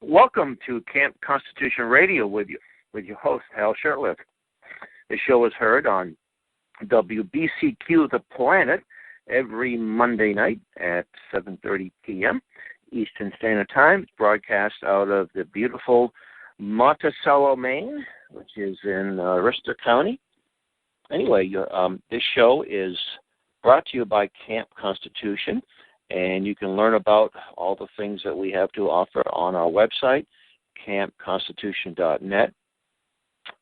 Welcome to Camp Constitution Radio with your host, Hal Shurtleff. The show is heard on WBCQ The Planet every Monday night at 7:30 p.m. Eastern Standard Time. It's broadcast out of the beautiful Monticello, Maine, which is in Worcester County. Anyway, this show is brought to you by Camp Constitution, and you can learn about all the things that we have to offer on our website, campconstitution.net.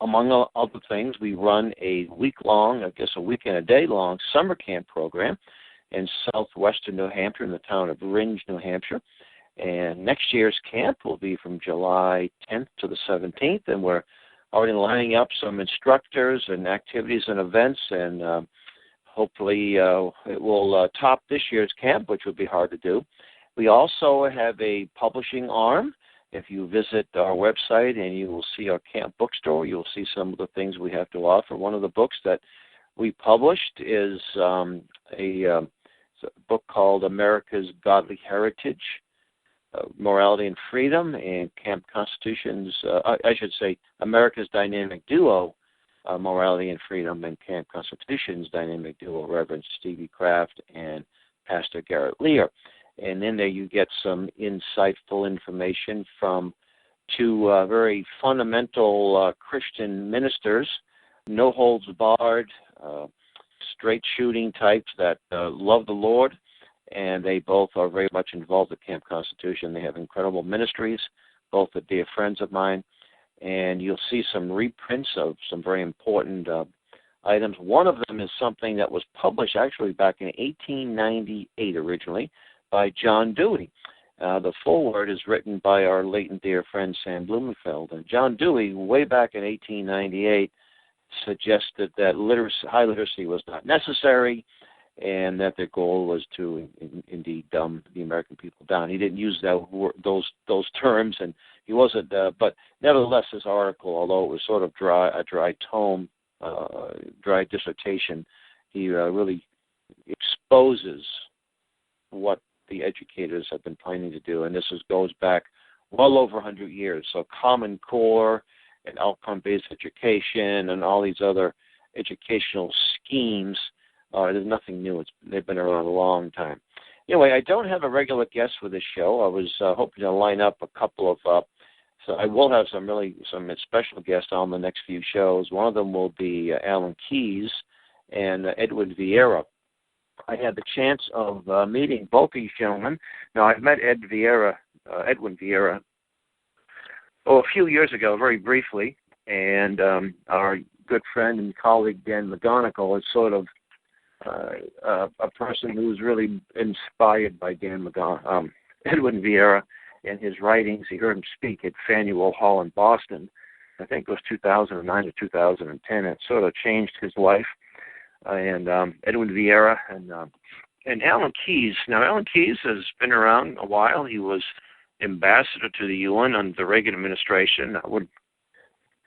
Among other things, we run a week-long, a week and a day-long summer camp program in southwestern New Hampshire, in the town of Ringe, New Hampshire. And next year's camp will be from July 10th to the 17th, and we're already lining up some instructors and activities and events, and hopefully it will top this year's camp, which would be hard to do. We also have a publishing arm. If you visit our website and you will see our camp bookstore, you'll see some of the things we have to offer. One of the books that we published is a book called America's Godly Heritage, Morality and Freedom, and Camp Constitution's, America's Dynamic Duo, Morality and Freedom, and Camp Constitution's Dynamic Duo, Reverend Stevie Kraft and Pastor Garrett Lear. And in there you get some insightful information from two very fundamental Christian ministers, no-holds-barred, straight-shooting types that love the Lord, and they both are very much involved at Camp Constitution. They have incredible ministries, both are dear friends of mine, and you'll see some reprints of some very important items. One of them is something that was published actually back in 1898 originally by John Dewey. The foreword is written by our late and dear friend Sam Blumenfeld. And John Dewey, way back in 1898, suggested that high literacy was not necessary, and that their goal was to indeed dumb the American people down. He didn't use those terms, and he wasn't. But nevertheless, this article, although it was sort of a dry tome, dry dissertation, he really exposes what the educators have been planning to do, and this goes back well over 100 years. So Common Core and outcome-based education and all these other educational schemes, there's nothing new. They've been around a long time. Anyway, I don't have a regular guest for this show. I was hoping to line up a couple of, so I will have some special guests on the next few shows. One of them will be Alan Keyes and Edwin Vieira. I had the chance of meeting both these gentlemen. Now, I've met Edwin Vieira, a few years ago, very briefly, and our good friend and colleague Dan McGonigal is sort of a person who's really inspired by Edwin Vieira and his writings. He heard him speak at Faneuil Hall in Boston. I think it was 2009 or 2010. It sort of changed his life. And Edwin Vieira and Alan Keyes. Now, Alan Keyes has been around a while. He was ambassador to the UN under the Reagan administration.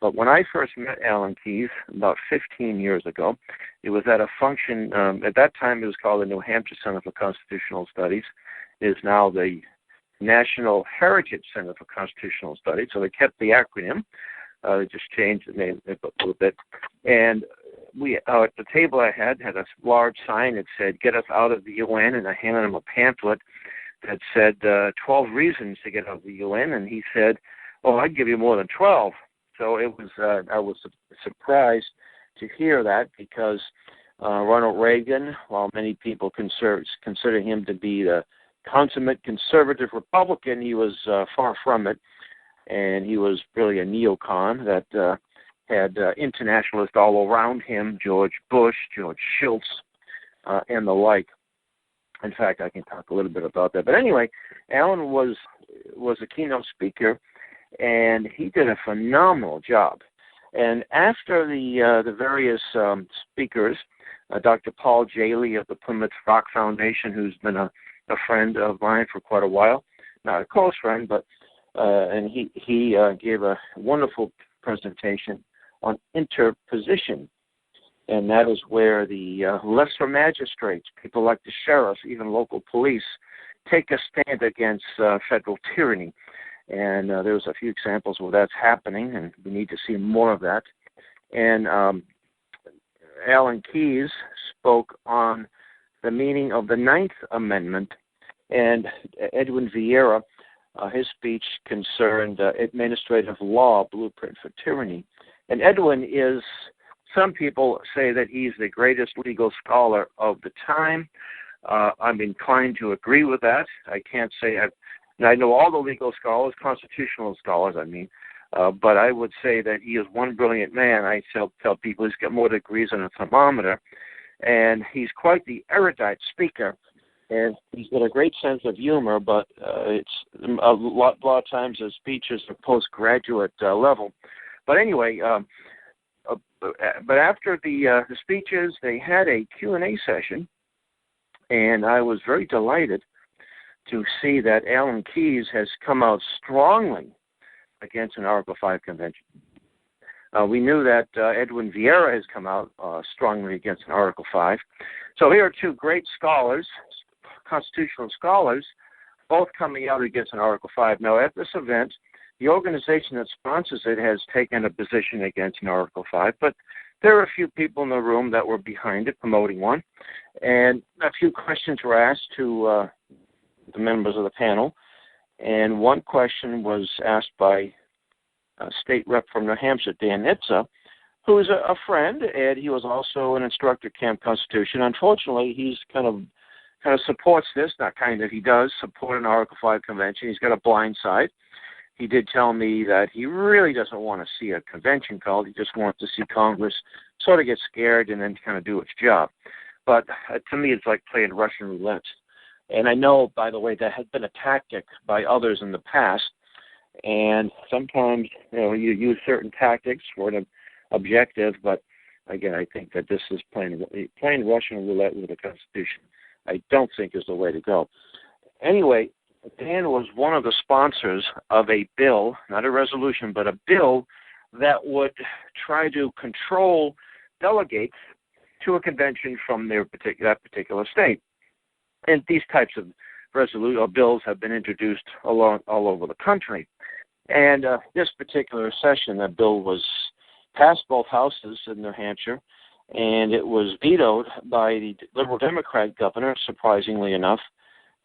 But when I first met Alan Keyes about 15 years ago, it was at a function. At that time, it was called the New Hampshire Center for Constitutional Studies. It is now the National Heritage Center for Constitutional Studies. So they kept the acronym. They just changed the name a little bit. And we at the table I had a large sign that said, "Get us out of the UN," and I handed him a pamphlet that said 12 reasons to get out of the UN, and he said, "Oh, I'd give you more than 12." So it was I was surprised to hear that, because Ronald Reagan, while many people consider him to be the consummate conservative Republican, he was far from it, and he was really a neocon that had internationalists all around him, George Bush, George Shultz, and the like. In fact, I can talk a little bit about that. But anyway, Alan was a keynote speaker, and he did a phenomenal job. And after the various speakers, Dr. Paul Jaley of the Plymouth Rock Foundation, who's been a friend of mine for quite a while, not a close friend, but and he gave a wonderful presentation on interposition. And that is where the lesser magistrates, people like the sheriff, even local police, take a stand against federal tyranny. And there's a few examples where that's happening, and we need to see more of that. And Alan Keyes spoke on the meaning of the Ninth Amendment, and Edwin Vieira, his speech concerned administrative law, blueprint for tyranny. And Edwin is, some people say that he's the greatest legal scholar of the time. I'm inclined to agree with that. I can't say I know all the legal scholars, constitutional scholars, but I would say that he is one brilliant man. I tell people he's got more degrees than a thermometer, and he's quite the erudite speaker, and he's got a great sense of humor, but it's a lot of times his speeches are postgraduate level. But anyway, but after the speeches, they had a Q&A session, and I was very delighted to see that Alan Keyes has come out strongly against an Article 5 convention. We knew that Edwin Vieira has come out strongly against an Article 5. So here are two great scholars, constitutional scholars, both coming out against an Article 5. Now, at this event, the organization that sponsors it has taken a position against an Article 5, but there are a few people in the room that were behind it, promoting one, and a few questions were asked to the members of the panel, and one question was asked by a state rep from New Hampshire, Dan Itza, who is a friend, and he was also an instructor at Camp Constitution. Unfortunately, he's kind of supports this, not kind of, he does support an Article 5 convention. He's got a blind side. He did tell me that he really doesn't want to see a convention called. He just wants to see Congress sort of get scared and then kind of do its job. But to me, it's like playing Russian roulette. And I know, by the way, that has been a tactic by others in the past. And sometimes, you use certain tactics for an objective. But again, I think that this is playing Russian roulette with the Constitution. I don't think is the way to go. Anyway, Dan was one of the sponsors of a bill, not a resolution, but a bill that would try to control delegates to a convention from that particular state. And these types of bills have been introduced all over the country. And this particular session, that bill was passed both houses in New Hampshire, and it was vetoed by the Liberal Democrat governor, surprisingly enough.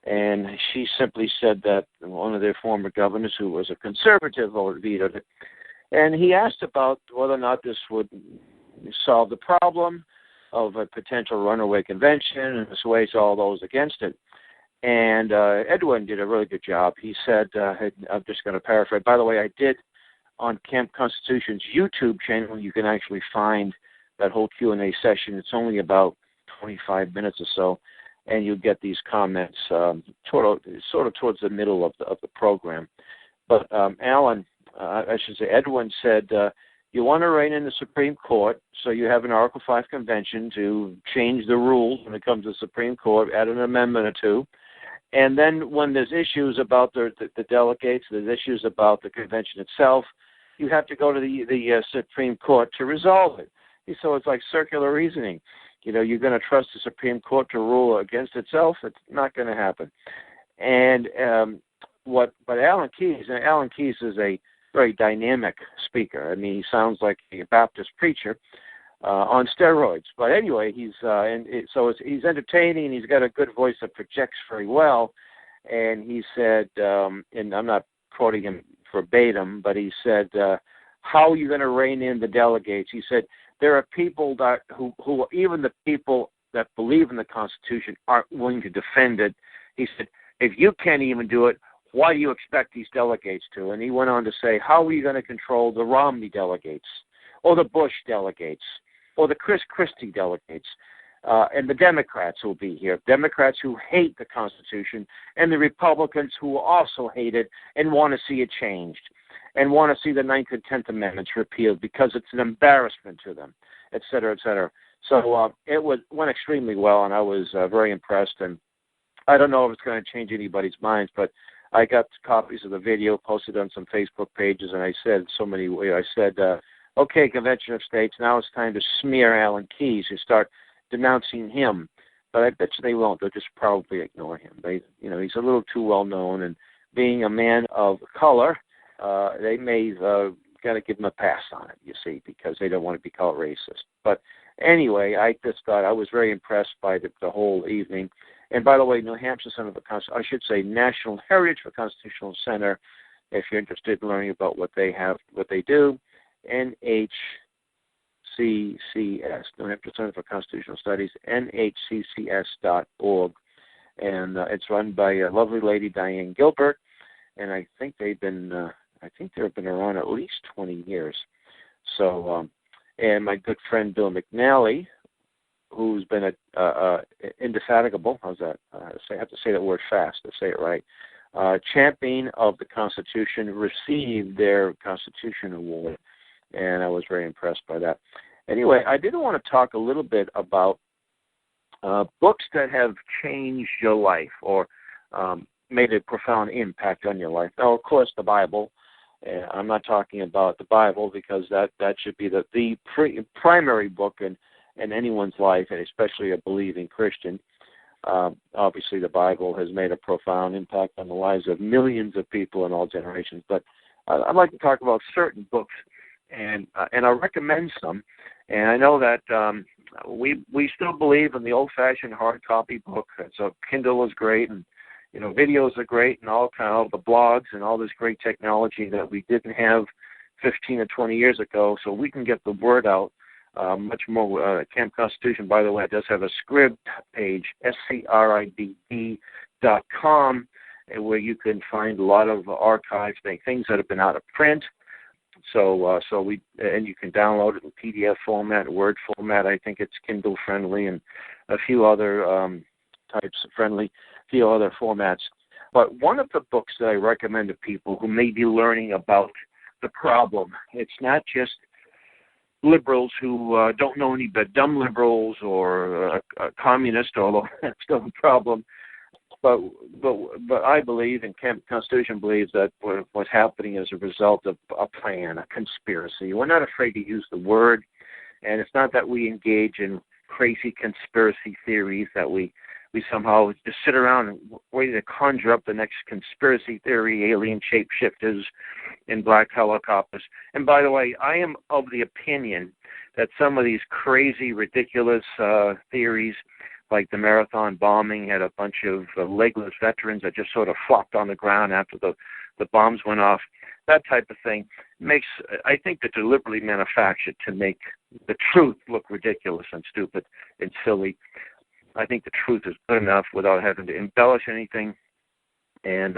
And she simply said that one of their former governors, who was a conservative, vetoed it. And he asked about whether or not this would solve the problem of a potential runaway convention and assuage all those against it. And Edwin did a really good job. He said, I'm just going to paraphrase. By the way, I did on Camp Constitution's YouTube channel, you can actually find that whole Q&A session. It's only about 25 minutes or so, and you get these comments sort of towards the middle of the program. But Edwin said, you want to rein in the Supreme Court, so you have an Article 5 convention to change the rules when it comes to the Supreme Court, add an amendment or two. And then when there's issues about the delegates, there's issues about the convention itself, you have to go to the Supreme Court to resolve it. So it's like circular reasoning. You're going to trust the Supreme Court to rule against itself? It's not going to happen. And but Alan Keyes is a very dynamic speaker. He sounds like a Baptist preacher on steroids. But anyway, he's entertaining. He's got a good voice that projects very well. And he said, and I'm not quoting him verbatim, but he said, how are you going to rein in the delegates? He said, there are people who even the people that believe in the Constitution aren't willing to defend it. He said, if you can't even do it, why do you expect these delegates to? And he went on to say, how are you going to control the Romney delegates, or the Bush delegates, or the Chris Christie delegates, and the Democrats who will be here, Democrats who hate the Constitution, and the Republicans who also hate it and want to see it changed, and want to see the 9th and 10th Amendments repealed because it's an embarrassment to them, et cetera, et cetera. So it went extremely well, and I was very impressed. And I don't know if it's going to change anybody's minds, but I got copies of the video posted on some Facebook pages, and I said okay, Convention of States, now it's time to smear Alan Keyes and start denouncing him. But I bet you they won't. They'll just probably ignore him. He's a little too well known, and being a man of color, they may got to give him a pass on it, you see, because they don't want to be called racist. But anyway, I just thought I was very impressed by the whole evening. And by the way, New Hampshire Center for I should say National Heritage for Constitutional Center, if you're interested in learning about what they have, what they do, NHCCS, New Hampshire Center for Constitutional Studies, nhccs.org. And it's run by a lovely lady, Diane Gilbert, and I think they've been around at least 20 years. So, and my good friend Bill McNally, who's been indefatigable, how's that? I have to say that word fast to say it right, champion of the Constitution, received their Constitution Award, and I was very impressed by that. Anyway, I did want to talk a little bit about books that have changed your life or made a profound impact on your life. Now, of course, the Bible. I'm not talking about the Bible because that should be the primary book in anyone's life, and especially a believing Christian. Obviously, the Bible has made a profound impact on the lives of millions of people in all generations. But I'd like to talk about certain books, and I'll recommend some. And I know that we still believe in the old-fashioned hard copy book. So Kindle is great, and videos are great, and all the blogs and all this great technology that we didn't have 15 or 20 years ago. So we can get the word out much more. Camp Constitution, by the way, does have a Scribd page, scribd.com, where you can find a lot of archives, things that have been out of print. So you can download it in PDF format, Word format. I think it's Kindle friendly, and a few other few other formats. But one of the books that I recommend to people who may be learning about the problem, it's not just liberals who don't know any but dumb liberals or a communist, although that's still a problem. But I believe, and Camp Constitution believes, that what's happening is a result of a plan, a conspiracy. We're not afraid to use the word, and it's not that we engage in crazy conspiracy theories that we somehow just sit around and waiting to conjure up the next conspiracy theory, alien shapeshifters in black helicopters. And by the way, I am of the opinion that some of these crazy, ridiculous theories, like the marathon bombing, had a bunch of legless veterans that just sort of flopped on the ground after the bombs went off, that type of thing, I think, they're deliberately manufactured to make the truth look ridiculous and stupid and silly. I think the truth is good enough without having to embellish anything. And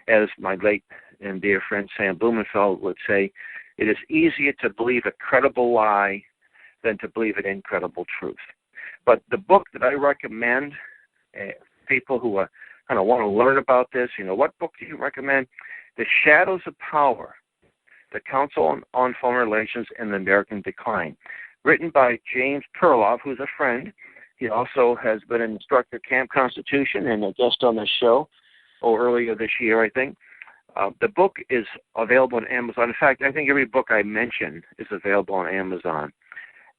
as my late and dear friend Sam Blumenfeld would say, it is easier to believe a credible lie than to believe an incredible truth. But the book that I recommend, people who kind of want to learn about this, what book do you recommend? The Shadows of Power, The Council on Foreign Relations and the American Decline, written by James Perloff, who's a friend. He also has been an instructor at Camp Constitution and a guest on the show earlier this year, I think. The book is available on Amazon. In fact, I think every book I mention is available on Amazon.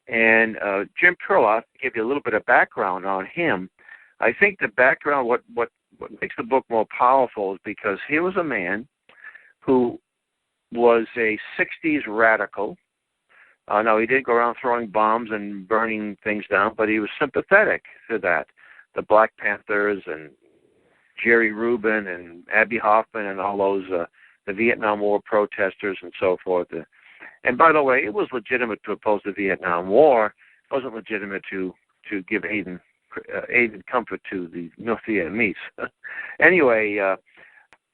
And Jim Perloff, to give you a little bit of background on him, I think the background, what makes the book more powerful is because he was a man who was a 60s radical. Now, he did go around throwing bombs and burning things down, but he was sympathetic to that. The Black Panthers and Jerry Rubin and Abby Hoffman and all those, the Vietnam War protesters and so forth. And by the way, it was legitimate to oppose the Vietnam War. It wasn't legitimate to give aid and comfort to the North Vietnamese. Anyway,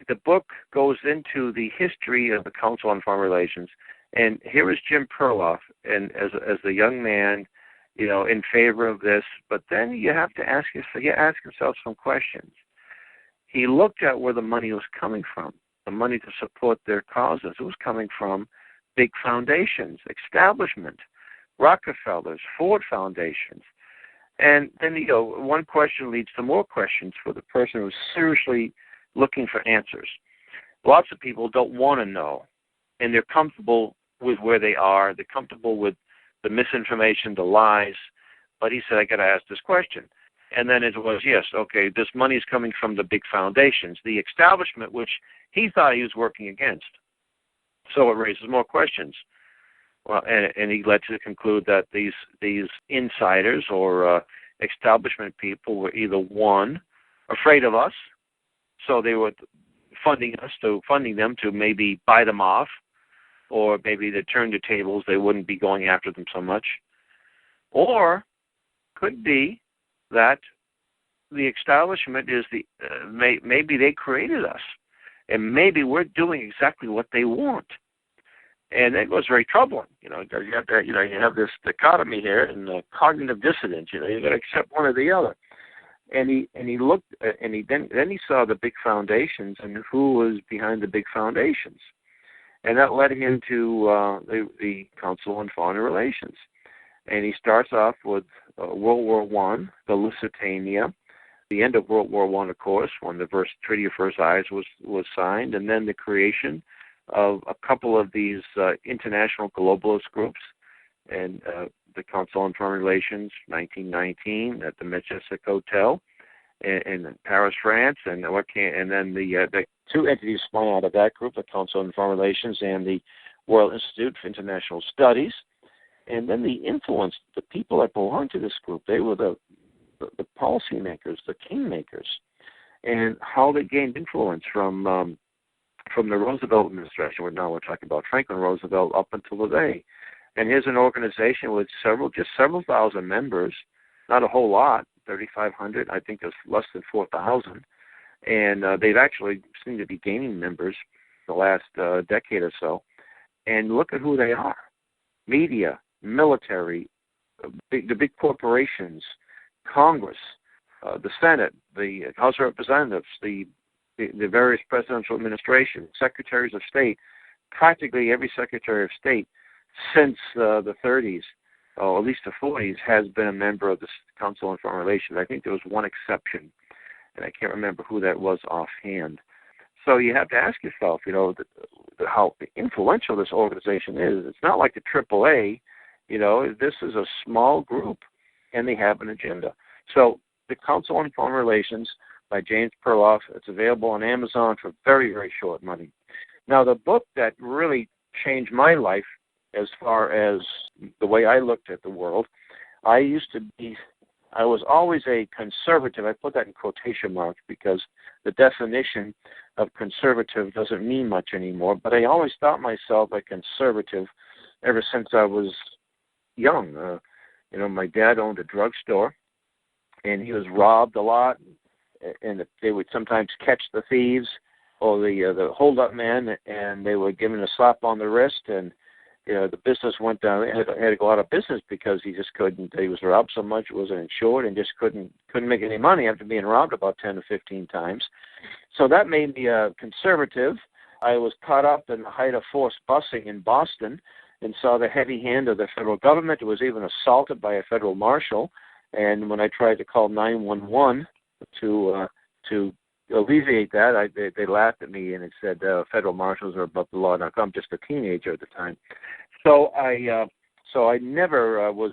the book goes into the history of the Council on Foreign Relations. And here is Jim Perloff, and as a young man, in favor of this. But then you have to ask yourself some questions. He looked at where the money was coming from, the money to support their causes. It was coming from big foundations, establishment, Rockefellers, Ford foundations. And then, one question leads to more questions for the person who's seriously looking for answers. Lots of people don't want to know, and they're comfortable with where they are. They're comfortable with the misinformation, the lies. But he said, I got to ask this question. And then it was, yes, okay, this money is coming from the big foundations, the establishment, which he thought he was working against. So it raises more questions. Well, and he led to conclude that these insiders or establishment people were either, one, afraid of us, so they were funding them to maybe buy them off, or maybe they turned the tables, they wouldn't be going after them so much. Or could be that the establishment is maybe they created us, and maybe we're doing exactly what they want. And it was very troubling, you have this dichotomy here and cognitive dissonance. You got to accept one or the other. And he looked, and then he saw the big foundations and who was behind the big foundations, and that led him to the Council on Foreign Relations. And he starts off with World War I, the Lusitania, the end of World War I, of course, when the Treaty of Versailles was signed, and then the creation of a couple of these international globalist groups, and the Council on Foreign Relations, 1919, at the Majestic Hotel in Paris, France, and then the two entities spun out of that group, the Council on Foreign Relations and the World Institute for International Studies. And then the influence, the people that belonged to this group, they were the policymakers, the kingmakers, and how they gained influence from the Roosevelt administration. Now we're talking about Franklin Roosevelt up until today. And here's an organization with several thousand members, not a whole lot, 3,500. I think there's less than 4,000. And they've actually seemed to be gaining members the last decade or so. And look at who they are: media, military, the big corporations, Congress, the Senate, the House of Representatives, the various presidential administrations, secretaries of state. Practically every secretary of state since the 30s, or at least the 40s, has been a member of the Council on Foreign Relations. I think there was one exception, and I can't remember who that was offhand. So you have to ask yourself, how influential this organization is. It's not like the AAA. This is a small group, and they have an agenda. So the Council on Foreign Relations by James Perloff, it's available on Amazon for very, very short money. Now, the book that really changed my life as far as the way I looked at the world, I was always a conservative. I put that in quotation marks because the definition of conservative doesn't mean much anymore, but I always thought myself a conservative ever since I was young. My dad owned a drugstore, and he was robbed a lot, and they would sometimes catch the thieves or the hold-up men, and they were given a slap on the wrist, and the business went down. They had to go out of business because he just couldn't. He was robbed so much, wasn't insured, and just couldn't make any money after being robbed about 10 or 15 times. So that made me a conservative. I was caught up in the height of forced busing in Boston and saw the heavy hand of the federal government. It was even assaulted by a federal marshal. And when I tried to call 911 to alleviate that, they laughed at me and it said federal marshals are above the law. Now, I'm just a teenager at the time, so I never was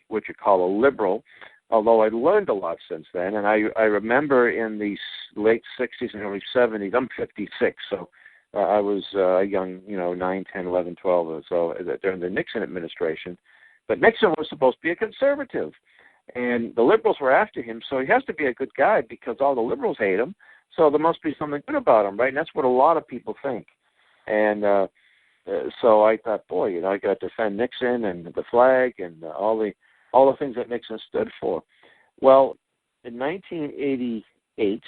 what you call a liberal, although I learned a lot since then. And I remember in the late 60s and early 70s. I'm 56, so I was young, 9, 10, 11, 12 or so during the Nixon administration. But Nixon was supposed to be a conservative. And the liberals were after him, so he has to be a good guy because all the liberals hate him. So there must be something good about him, right? And that's what a lot of people think. And so I thought, boy, I got to defend Nixon and the flag and all the things that Nixon stood for. Well, in 1988,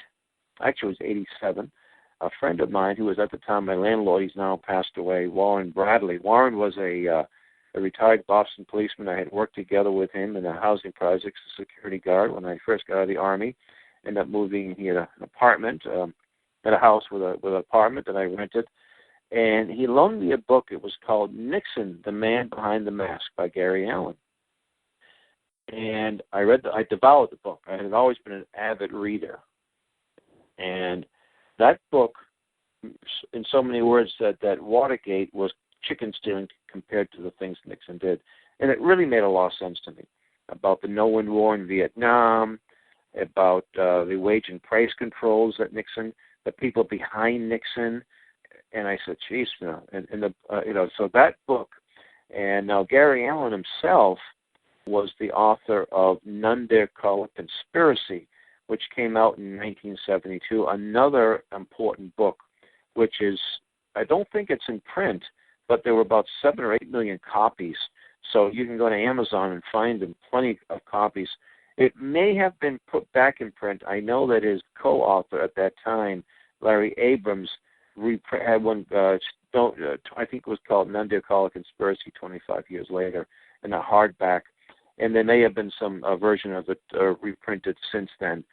actually it was 87, a friend of mine who was at the time my landlord, he's now passed away, Warren Bradley. Warren was a retired Boston policeman. I had worked together with him in the housing projects, the security guard, when I first got out of the Army. Ended up moving. He had an apartment, had a house with an apartment that I rented. And he loaned me a book. It was called Nixon, the Man Behind the Mask by Gary Allen. And I devoured the book. I had always been an avid reader. And that book, in so many words, said that Watergate was chicken stealing compared to the things Nixon did. And it really made a lot of sense to me about the no-win war in Vietnam, about the wage and price controls that Nixon, the people behind Nixon. And I said, geez, so that book. And now Gary Allen himself was the author of None Dare Call It Conspiracy, which came out in 1972, another important book, which is, I don't think it's in print, but there were about 7 or 8 million copies. So you can go to Amazon and find them, plenty of copies. It may have been put back in print. I know that his co-author at that time, Larry Abrams, had one, I think it was called None Dare Call It Conspiracy 25 years later, in a hardback. And there may have been some version of it reprinted since then.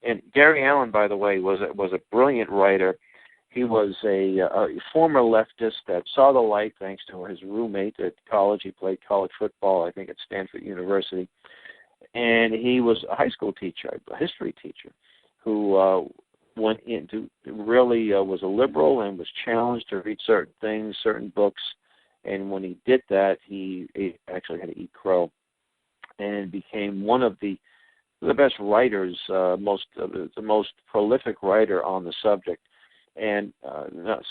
And Gary Allen, by the way, was a brilliant writer. He was a former leftist that saw the light thanks to his roommate at college. He played college football, I think, at Stanford University. And he was a high school teacher, a history teacher, who went into really was a liberal and was challenged to read certain things, certain books. And when he did that, he actually had to eat crow and became one of the best writers, the most prolific writer on the subject. And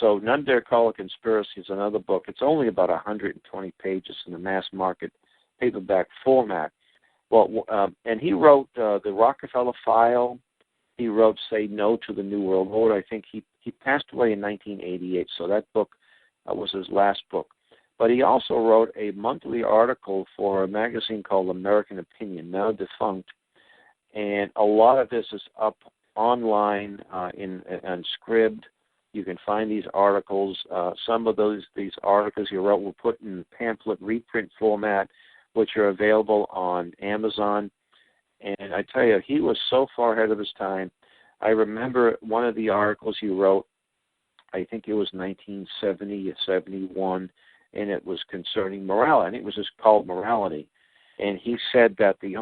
so None Dare Call It Conspiracy is another book. It's only about 120 pages in the mass market paperback format. Well, and he wrote The Rockefeller File. He wrote Say No to the New World Order. I think he passed away in 1988, so that book was his last book. But he also wrote a monthly article for a magazine called American Opinion, now defunct. And a lot of this is up online on Scribd. You can find these articles. Some of these articles he wrote were put in pamphlet reprint format, which are available on Amazon. And I tell you, he was so far ahead of his time. I remember one of the articles he wrote, I think it was 1970 or 71, and it was concerning morality. I think it was just called Morality. And he said that the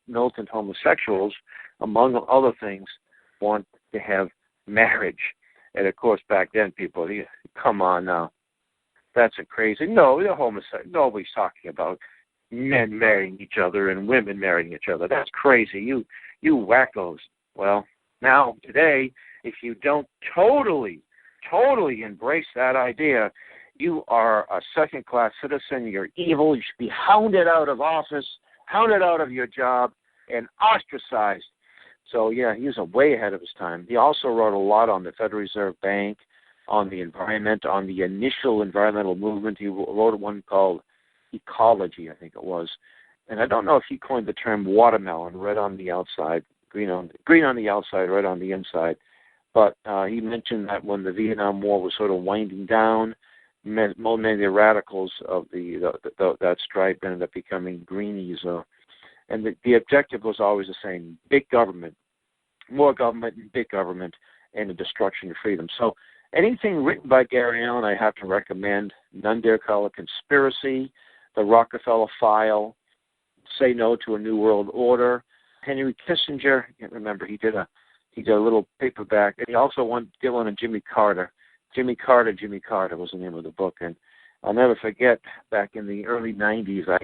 militant homosexuals, among other things, want to have marriage. And, of course, back then, people, come on now. That's a crazy. No, the homosexual. Nobody's talking about men marrying each other and women marrying each other. That's crazy. You wackos. Well, now, today, if you don't totally embrace that idea, you are a second-class citizen. You're evil. You should be hounded out of office, hounded out of your job, and ostracized. So, yeah, he was way ahead of his time. He also wrote a lot on the Federal Reserve Bank, on the environment, on the initial environmental movement. He wrote one called Ecology, I think it was. And I don't know if he coined the term watermelon, red on the outside, green on the outside, red on the inside. But he mentioned that when the Vietnam War was sort of winding down, many of the radicals of that stripe ended up becoming greenies. And the objective was always the same: big government, more government, and big government, and the destruction of freedom. So anything written by Gary Allen, I have to recommend. None Dare Call It Conspiracy, The Rockefeller File, Say No to a New World Order. Henry Kissinger, I can't remember, he did a little paperback. And he also did one on Jimmy Carter. Jimmy Carter was the name of the book. And I'll never forget, back in the early 90s, I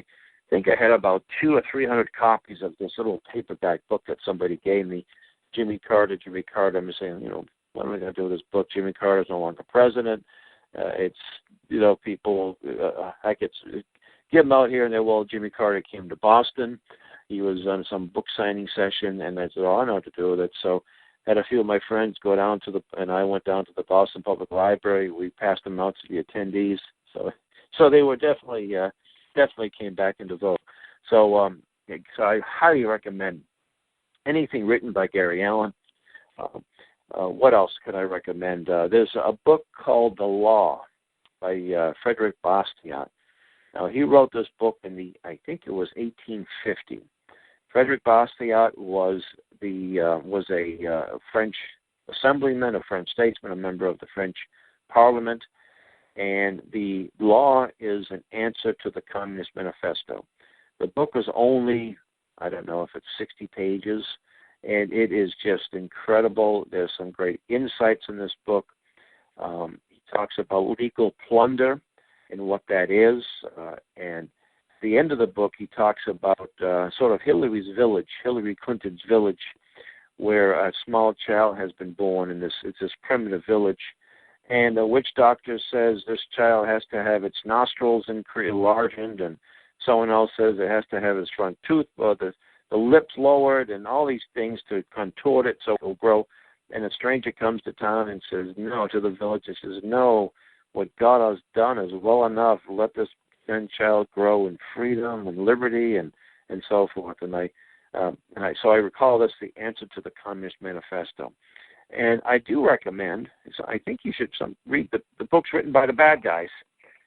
think I had about 200 or 300 copies of this little paperback book that somebody gave me. Jimmy Carter. I'm saying, what am I going to do with this book? Jimmy Carter's no longer president. People, I could get them out here and there. Well, Jimmy Carter came to Boston. He was on some book signing session, and I said, I know what to do with it. So had a few of my friends go down and I went down to the Boston Public Library. We passed them out to the attendees. So they were definitely came back into vogue. So I highly recommend anything written by Gary Allen. What else could I recommend? There's a book called The Law by Frederick Bastiat. Now, he wrote this book I think it was 1850. Frederick Bastiat was a French assemblyman, a French statesman, a member of the French Parliament, and the law is an answer to the Communist Manifesto. The book is only, I don't know if it's 60 pages, and it is just incredible. There's some great insights in this book. He talks about legal plunder and what that is, and the end of the book, he talks about sort of Hillary Clinton's village, where a small child has been born in it's this primitive village. And the witch doctor says this child has to have its nostrils enlarged, and someone else says it has to have its front tooth, the lips lowered, and all these things to contort it so it will grow. And a stranger comes to town and says no to the village. He says, no, what God has done is well enough. Let this child grow in freedom and liberty and so forth. So I recall this, the answer to the Communist Manifesto. And I do recommend, I think you should read the books written by the bad guys.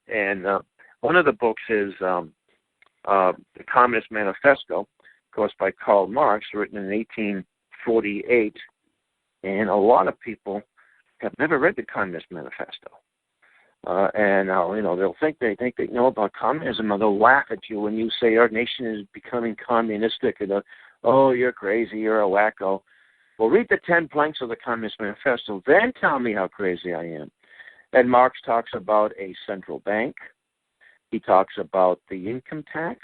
And one of the books is the Communist Manifesto, of course, by Karl Marx, written in 1848. And a lot of people have never read the Communist Manifesto. They'll think they know about communism, and they'll laugh at you when you say our nation is becoming communistic. And oh, you're crazy, you're a wacko. Well, read the 10 planks of the Communist Manifesto, then tell me how crazy I am. And Marx talks about a central bank. He talks about the income tax.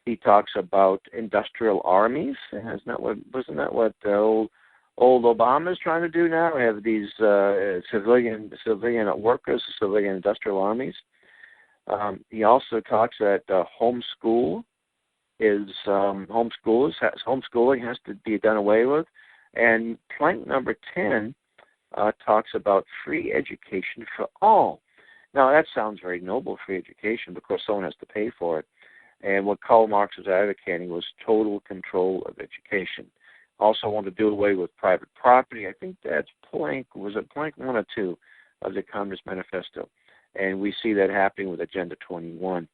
He talks about industrial armies. Wasn't that what old Obama is trying to do now? We have these civilian workers, civilian industrial armies. He also talks that homeschooling has to be done away with. And plank number 10 talks about free education for all. Now, that sounds very noble, free education, because someone has to pay for it. And what Karl Marx was advocating was total control of education. Also want to do away with private property. I think that's plank 1 or 2 of the Communist Manifesto. And we see that happening with Agenda 21.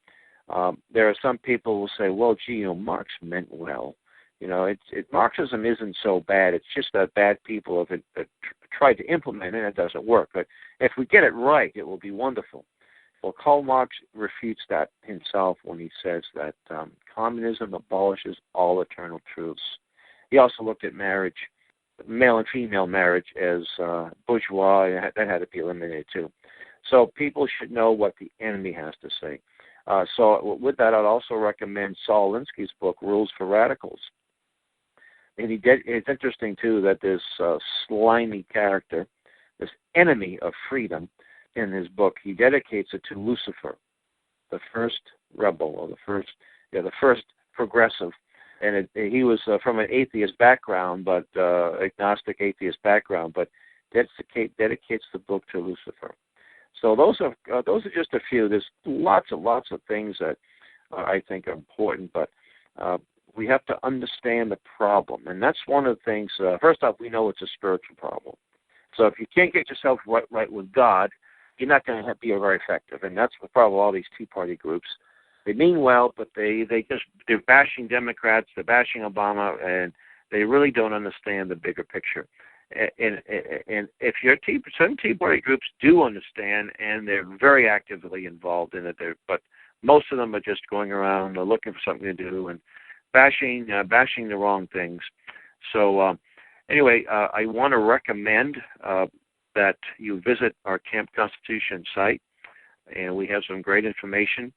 There are some people who will say, well, Marx meant well. Marxism isn't so bad. It's just that bad people have tried to implement it, and it doesn't work. But if we get it right, it will be wonderful. Well, Karl Marx refutes that himself when he says that communism abolishes all eternal truths. He also looked at marriage, male and female marriage, as bourgeois. That had to be eliminated too. So people should know what the enemy has to say. So with that, I'd also recommend Saul Alinsky's book, Rules for Radicals. And it's interesting, too, that this slimy character, this enemy of freedom in his book, he dedicates it to Lucifer, the first rebel, or the first progressive. And he was from an atheist background, but agnostic atheist background, but dedicates the book to Lucifer. So those are just a few. There's lots of things that I think are important, but we have to understand the problem. And that's one of the things, first off, we know it's a spiritual problem. So if you can't get yourself right with God, you're not going to be very effective. And that's the problem with all these Tea Party groups. They mean well, but they're bashing Democrats, they're bashing Obama, and they really don't understand the bigger picture. And if some Tea Party groups do understand, and they're very actively involved in it, but most of them are just going around looking for something to do and bashing the wrong things. So anyway, I want to recommend that you visit our Camp Constitution site, and we have some great information.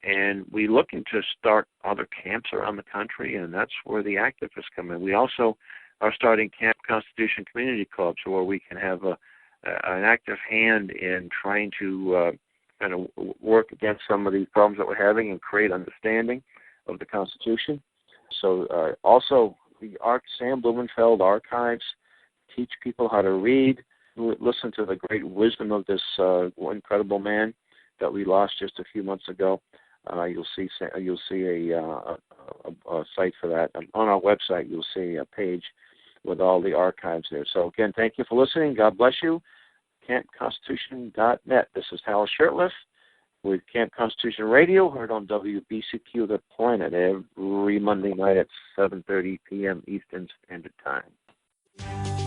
And we're looking to start other camps around the country, and that's where the activists come in. We also are starting Camp Constitution community clubs where we can have an active hand in trying to kind of work against some of these problems that we're having and create understanding of the Constitution. So also the Sam Blumenfeld archives teach people how to read, listen to the great wisdom of this incredible man that we lost just a few months ago. You'll see a site for that. On our website, you'll see a page with all the archives there. So again, thank you for listening. God bless you. CampConstitution.net. This is Hal Shurtleff with Camp Constitution Radio, heard on WBCQ The Planet every Monday night at 7:30 p.m. Eastern Standard Time.